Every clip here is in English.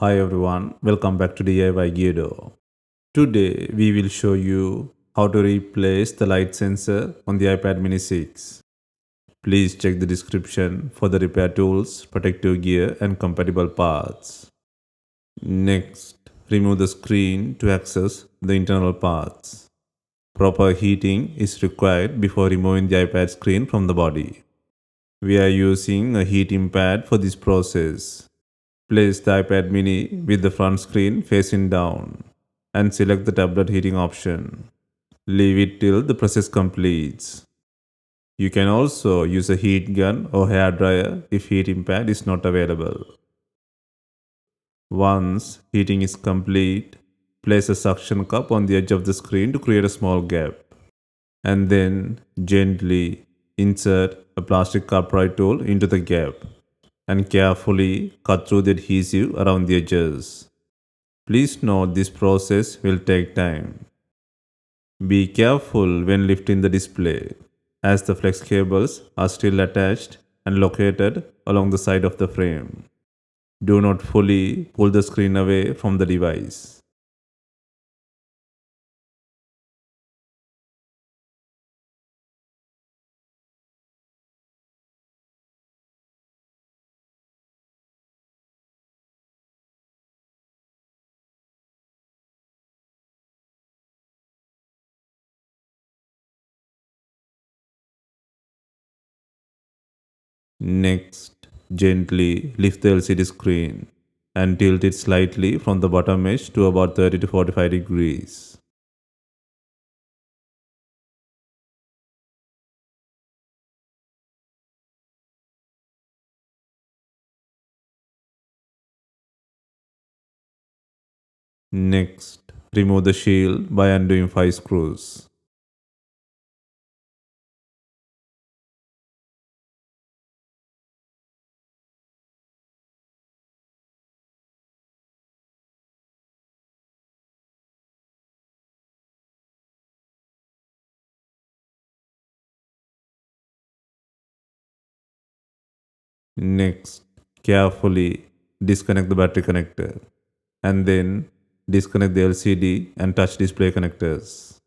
Hi everyone, welcome back to DIY Guido. Today we will show you how to replace the light sensor on the iPad mini 6. Please check the description for the repair tools, protective gear and compatible parts. Next, remove the screen to access the internal parts. Proper heating is required before removing the iPad screen from the body. We are using a heating pad for this process. Place the iPad mini with the front screen facing down and select the tablet heating option. Leave it till the process completes. You can also use a heat gun or hair dryer if heating pad is not available. Once heating is complete, place a suction cup on the edge of the screen to create a small gap. And then gently insert a plastic upright tool into the gap and carefully cut through the adhesive around the edges. Please note this process will take time. Be careful when lifting the display, as the flex cables are still attached and located along the side of the frame. Do not fully pull the screen away from the device. Next, gently lift the LCD screen and tilt it slightly from the bottom edge to about 30 to 45 degrees. Next, remove the shield by undoing 5 screws. Next, carefully disconnect the battery connector and then disconnect the LCD and touch display connectors.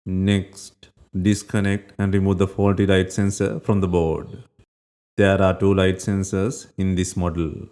Next, disconnect and remove the faulty light sensor from the board. There are two light sensors in this model.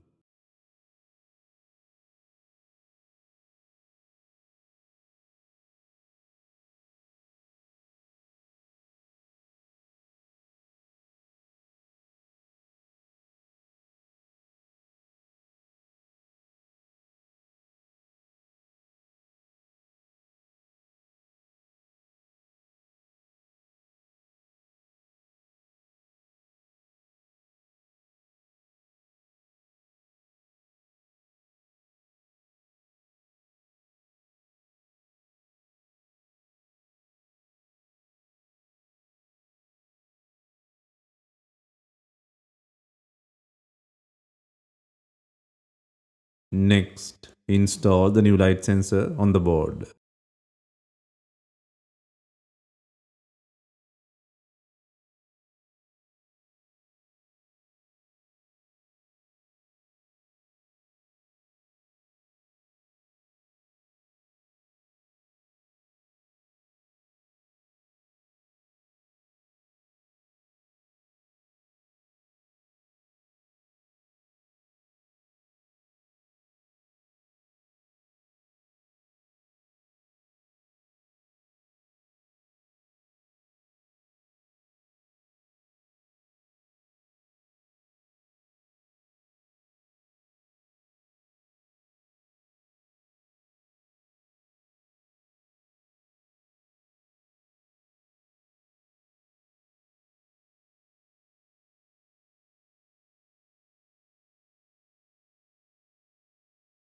Next, install the new light sensor on the board.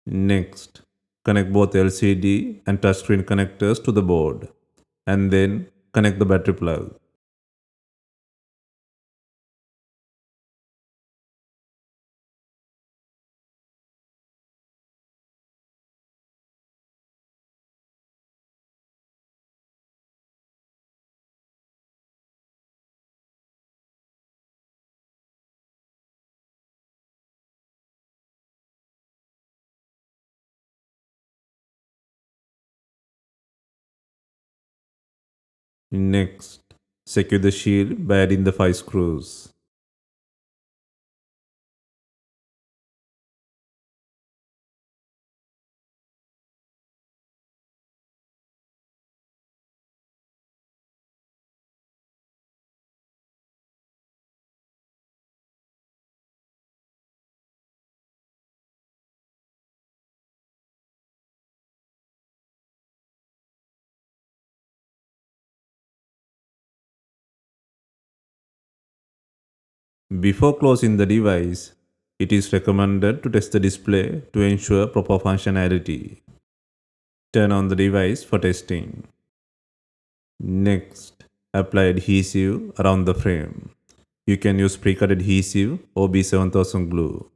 Next, connect both LCD and touchscreen connectors to the board and then connect the battery plug. Next, secure the shield by adding the 5 screws. Before closing the device, it is recommended to test the display to ensure proper functionality. Turn on the device for testing. Next, apply adhesive around the frame. You can use pre-cut adhesive or B7000 glue.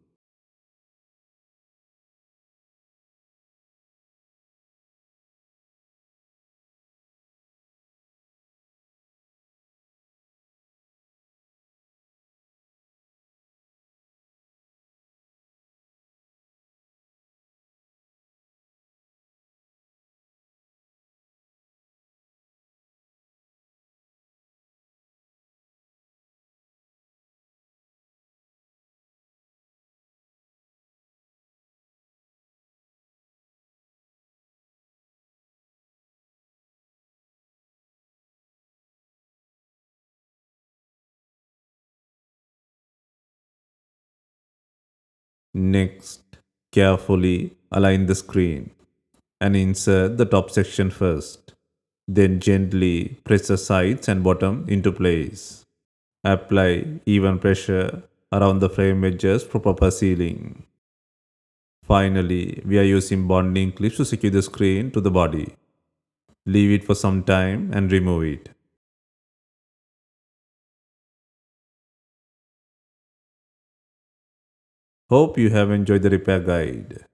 Next, carefully align the screen and insert the top section first. Then gently press the sides and bottom into place. Apply even pressure around the frame edges for proper sealing. Finally, we are using bonding clips to secure the screen to the body. Leave it for some time and remove it. Hope you have enjoyed the repair guide.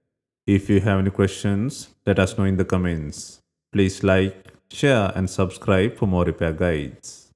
If you have any questions, let us know in the comments. Please like, share and subscribe for more repair guides.